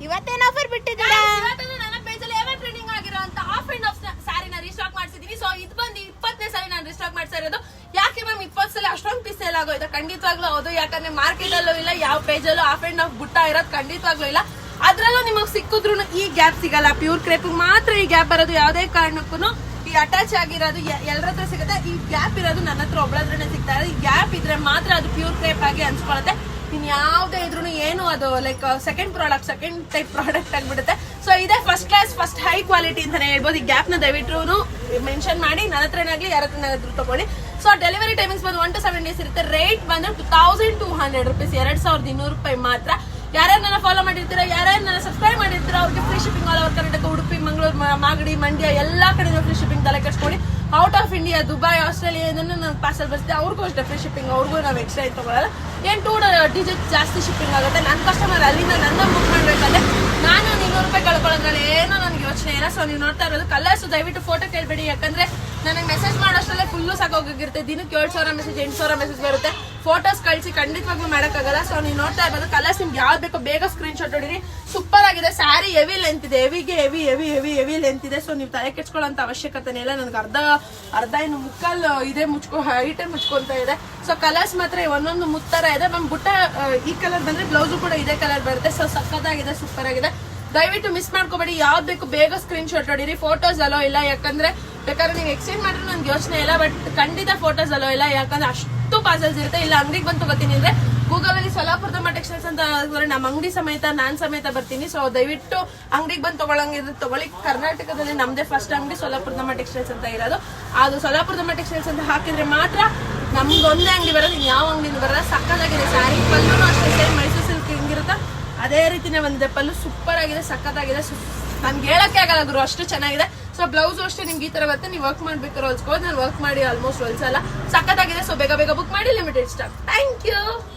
ಇವತ್ತೇನು ಆಫರ್ ಬಿಟ್ಟಿದ್ದೀರಾ? ನನ್ನ ಪೇಜಲ್ಲಿ ಎವರ್ ಟ್ರೆಂಡಿಂಗ್ ಆಗಿರುವಂತ ಆಫ್ ಅಂಡ್ ಆಫ್ ಸ್ಯಾರಿನ ರೀಸ್ಟಾಕ್ ಮಾಡ್ಸಿದೀನಿ. ಸೊ ಇದು ಬಂದು 20ನೇ ಸಾರಿ ನಾನು ರೀಸ್ಟಾಕ್ ಮಾಡ್ತಾ ಇರೋದು. ಯಾಕೆ ಮ್ಯಾಮ್ 20 ಸಲ ಅಷ್ಟೊಂದು ಪೀಸ್ ಸೇಲ್ ಆಗೋಯ್ತು? ಖಂಡಿತವಾಗ್ಲೂ ಹೌದು. ಯಾಕಂದ್ರೆ ಮಾರ್ಕೆಟ್ ಅಲ್ಲೂ ಇಲ್ಲ, ಯಾವ ಪೇಜಲ್ಲೂ ಆಫ್ ಅಂಡ್ ಆಫ್ ಬುಟ್ಟ ಇರೋದು ಖಂಡಿತವಾಗ್ಲೂ ಇಲ್ಲ. ಅದ್ರಲ್ಲೂ ನಿಮಗೆ ಸಿಕ್ಕಿದ್ರು ಈ ಗ್ಯಾಪ್ ಸಿಗಲ್ಲ. ಪ್ಯೂರ್ ಕ್ರೇಪ್ ಮಾತ್ರ ಈ ಗ್ಯಾಪ್ ಬರೋದು. ಯಾವುದೇ ಕಾರಣಕ್ಕೂ ಈ ಅಟ್ಯಾಚ್ ಆಗಿರೋದು ಎಲ್ಲರ ಹತ್ರ ಸಿಗುತ್ತೆ. ಈ ಗ್ಯಾಪ್ ಇರೋದು ನನ್ನ ಹತ್ರ ಒಬ್ಬಳತ್ರನೇ ಸಿಗ್ತಾ ಇದೆ. ಈ ಗ್ಯಾಪ್ ಇದ್ರೆ ಮಾತ್ರ ಅದು ಪ್ಯೂರ್ ಕ್ರೇಪ್ ಆಗಿ ಅನ್ಸ್ಕೊಳುತ್ತೆ. ಇನ್ ಯಾವ್ದೇ ಇದ್ರು ಏನು ಅದು ಲೈಕ್ ಸೆಕೆಂಡ್ ಟೈಪ್ ಪ್ರಾಡಕ್ಟ್ ಆಗ್ಬಿಡುತ್ತೆ. ಸೊ ಇದೇ first class first high quality ಅಂತಾನೆ ಹೇಳ್ಬೋದು. ಈ ಗ್ಯಾಪ್ ನ ದಯವಿಟ್ಟು ಮೆನ್ಷನ್ ಮಾಡಿ ನನ್ನ ಹತ್ರನಾಗ್ಲಿ ಯಾರ ಹತ್ರ ತಗೊಳ್ಳಿ. ಸೊ ಡೆಲಿವರಿ ಟೈಮಿಂಗ್ಸ್ ಬಂದು 1 to 7 days ಇರುತ್ತೆ. ರೇಟ್ ಬಂದು 2200 rupees, 2200 ರೂಪಾಯಿ ಮಾತ್ರ. ಯಾರ್ಯಾರು ನನ್ನ ಫಾಲೋ ಮಾಡಿರ್ತೀರಾ, ಯಾರ್ಯಾರು ನನ್ನ ಸಬ್ಸ್ಕ್ರೈಬ್ ಮಾಡಿರ್ತೀರಾ ಅವ್ರಿಗೆ free shipping all over Karnataka, Udupi, Mangaluru, Magadi, Mandya ಎಲ್ಲಾ ಕಡೆ ಫ್ರೀ ಶಿಪ್ಪಿಂಗ್ ತಲೆ ಕೆಡಿಸ್ಕೊಳ್ಳಿ. Out of India, Dubai, Australia ಇದನ್ನು ನಂಗೆ ಪಾರ್ಸಲ್ ಬರ್ತಿದೆ. ಅವ್ರಿಗೂ ಅಷ್ಟೇ ಫ್ರೀ ಶಿಪ್ಪಿಂಗ್. ಅವ್ರಿಗೂ ನಾವು ಎಕ್ಸ್ಟ್ರಾ ಏನು ತಗೊಳ್ಳಲ್ಲ. ಏನು 2 digit ಜಾಸ್ತಿ ಶಿಪ್ಪಿಂಗ್ ಆಗುತ್ತೆ. ನನ್ನ ಕಸ್ಟಮರ್ ಅಲ್ಲಿಂದ ನನ್ನ ಬುಕ್ ಮಾಡ್ಬೇಕಾದ್ರೆ ನಾನು 200 ರೂಪಾಯಿ ಕಳ್ಕೊಳ್ಳೋದ್ರಲ್ಲಿ ಏನೋ ನನಗೆ ಯೋಚನೆ ಇಲ್ಲ. ಸೊ ನೀವು ನೋಡ್ತಾ ಇರೋದು ಕಲರ್ಸ್ ದಯವಿಟ್ಟು ಫೋಟೋ ಕೇಳ್ಬೇಡಿ. ಯಾಕಂದ್ರೆ ನನಗೆ ಮೆಸೇಜ್ ಮಾಡೋಷ್ಟರಲ್ಲೇ ಫುಲ್ಲು ಸಾಕೋಗಿರುತ್ತೆ. ದಿನಕ್ಕೆ 7,000 ಮೆಸೇಜ್ 8,000 ಮೆಸೇಜ್ ಬರುತ್ತೆ. ಫೋಟೋಸ್ ಕಳಿಸಿ ಖಂಡಿತವಾಗ್ಲೂ ಮಾಡೋಕ್ಕಾಗಲ್ಲ. ಸೊ ನೀವು ನೋಡ್ತಾ ಇರೋದು ಕಲರ್ಸ್ ನಿಮ್ಗೆ ಯಾವ್ದು ಬೇಕೋ ಬೇಗ ಸ್ಕ್ರೀನ್ ಶಾಟ್ ಹೊಡಿರಿ. ಸೂಪರ್ ಆಗಿದೆ. ಸ್ಯಾರಿ ಹೆವಿ ಲೆಂತ್ ಇದೆ, ಹೆವಿ ಲೆಂತ್ ಇದೆ. ಸೊ ನೀವು ತಲೆ ಕೆಡ್ಸ್ಕೊಳ್ಳೋಂತ ಅವಶ್ಯಕತೆ ಇಲ್ಲ. ನನಗೆ ಅರ್ಧ ಇನ್ನು ಮುಕ್ಕಲ್ ಇದೆ ಹೈಟೇ ಮುಚ್ಕೊಂತ ಇದೆ. ಸೊ ಕಲರ್ಸ್ ಮಾತ್ರ ಒಂದೊಂದು ಮುತ್ತರ ಇದೆ. ನಮ್ ಬುಟ್ಟ ಈ ಕಲರ್ ಬಂದ್ರೆ ಬ್ಲೌಸ್ ಕೂಡ ಇದೇ ಕಲರ್ ಬರುತ್ತೆ. ಸೊ ಸಕ್ಕತ್ತಾಗಿದೆ, ಸೂಪರ್ ಆಗಿದೆ. ದಯವಿಟ್ಟು ಮಿಸ್ ಮಾಡ್ಕೋಬೇಡಿ. ಯಾವ್ದು ಬೇಕು ಬೇಗ ಸ್ಕ್ರೀನ್ ಶಾಟ್ ಹೊಡಿರಿ. ಫೋಟೋಸ್ ಅಲೋ ಇಲ್ಲ. ಯಾಕಂದ್ರೆ ಬೇಕಾದ್ರೆ ನೀವು ಎಕ್ಸ್ಚೇಂಜ್ ಮಾಡಿದ್ರೆ ನನ್ಗೆ ಯೋಚನೆ ಇಲ್ಲ. ಬಟ್ ಖಂಡಿತ ಫೋಟೋಸ್ ಅಲೋ ಇಲ್ಲ. ಯಾಕಂದ್ರೆ ಅಷ್ಟು ಪಾರ್ಸಲ್ಸ್ ಇರುತ್ತೆ. ಇಲ್ಲ ಅಂಗಡಿಗೆ ಬಂದು ತಗೋತೀನಿ ಅಂದ್ರೆ ಗೂಗಲ್ ಅಲ್ಲಿ ಸೊಲ್ಲಾಪುರದಮ್ಮ ಟೆಕ್ಸ್ಟೈಲ್ಸ್ ಅಂತ ನಮ್ಮ ಅಂಗಡಿ ಸಮೇತ ನಾನ್ ಸಮೇತ ಬರ್ತೀನಿ. ಸೊ ದಯವಿಟ್ಟು ಅಂಗಡಿಗೆ ಬಂದು ತಗೊಳಂಗಿದ್ರೆ ತಗೊಳ್ಳಿ. ಕರ್ನಾಟಕದಲ್ಲಿ ನಮ್ದೇ ಫಸ್ಟ್ ಅಂಗಡಿ ಸೊಲ್ಲಾಪುರದಮ್ಮ ಟೆಕ್ಸ್ಟೈಲ್ಸ್ ಅಂತ ಇರೋದು. ಅದು ಸೊಲ್ಲಾಪುರದಮ್ಮ ಟೆಕ್ಸ್ಟೈಲ್ಸ್ ಅಂತ ಹಾಕಿದ್ರೆ ಮಾತ್ರ ನಮ್ಗೊಂದೇ ಅಂಗಡಿ ಬರೋದು. ಇನ್ ಯಾವ ಅಂಗಡಿ ಬರೋಲ್ಲ. ಸಕ್ಕತ್ತಾಗಿದೆ. ಸ್ಯಾರಿ ಪಲ್ಲೂ ಅಷ್ಟೇ ಸೇಮ್ ಮೈಸೂರು ಸಿಲ್ಕ್ ಹಿಂಗಿರುತ್ತೆ ಅದೇ ರೀತಿನೇ ಬಂದಿದೆ. ಪಲ್ಲು ಸೂಪರ್ ಆಗಿದೆ, ಸಕ್ಕತ್ತಾಗಿದೆ. ನನ್ಗೆ ಹೇಳಕ್ಕೆ ಆಗಲ್ಲ ಗುರು, ಅಷ್ಟು ಚೆನ್ನಾಗಿದೆ. ಸೊ ಬ್ಲೌಸ್ ಅಷ್ಟೇ ನಿಮ್ಗೆ ಈ ತರ ಬರುತ್ತೆ. ನೀವು ವರ್ಕ್ ಮಾಡ್ಬೇಕಾದ್ರೆ ಹೊಲ್ಸ್ಕೋದು. ನಾನು ವರ್ಕ್ ಮಾಡಿ ಆಲ್ಮೋಸ್ಟ್ ಹೊಲ್ಸಲ್ಲ. ಸಕ್ಕತ್ತಾಗಿದೆ. ಸೊ ಬೇಗ ಬುಕ್ ಮಾಡಿ. Limited stock. Thank you.